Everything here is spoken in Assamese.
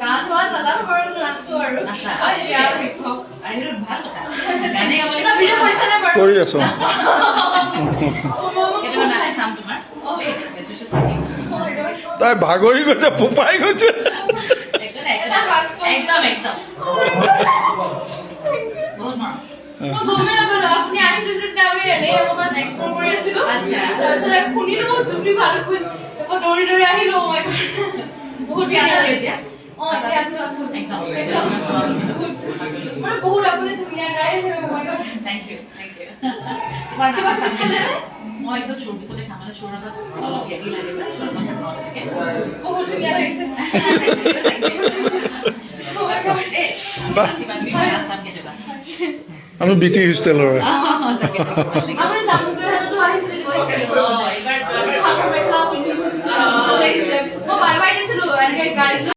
গান হোৱা নাজানো বাৰু নাচো আৰু নাচা? আৰু হিপ হপ আৰু ভাল কথা গানে গাবলৈ এটা ভিডিঅ' কৰিছানে বাৰু কৰি আছো কেতিয়াবা নাচি চাম তোমাৰ বেছি চাম তাই ভাগৰি গৈছে ফোপাই গৈছে একদম একদম বহুত মৰম মই গমেই নাপালো আপুনি আহিছিল যেতিয়া আমি এনেই অকণমান এক্সপ্ল'ৰ কৰি আছিলো আচ্ছা। তাৰপিছত শুনিলো জুবলি ভালকৈ দৌৰি দৌৰি আহিলো oh my God। বহুত এতিয়া ধুনীয়া আছা লাগিছে এতিয়া? এতিয়া আছো আছো একদম মানে বহুত আপুনি ধুনীয়া গাই আছে oh my God। Thank you তোমাৰ কিবা নাচা চাম খালে নে? মই একদম চোৰ পিছতে খাম মানে চোৰ লগত অলপ হেভি লাগে যে চোৰ লগত ভাল থাকে বহুত ধুনীয়া লাগিছে oh my God। আমি বিটি হোষ্টেলৰ আপুনি যাব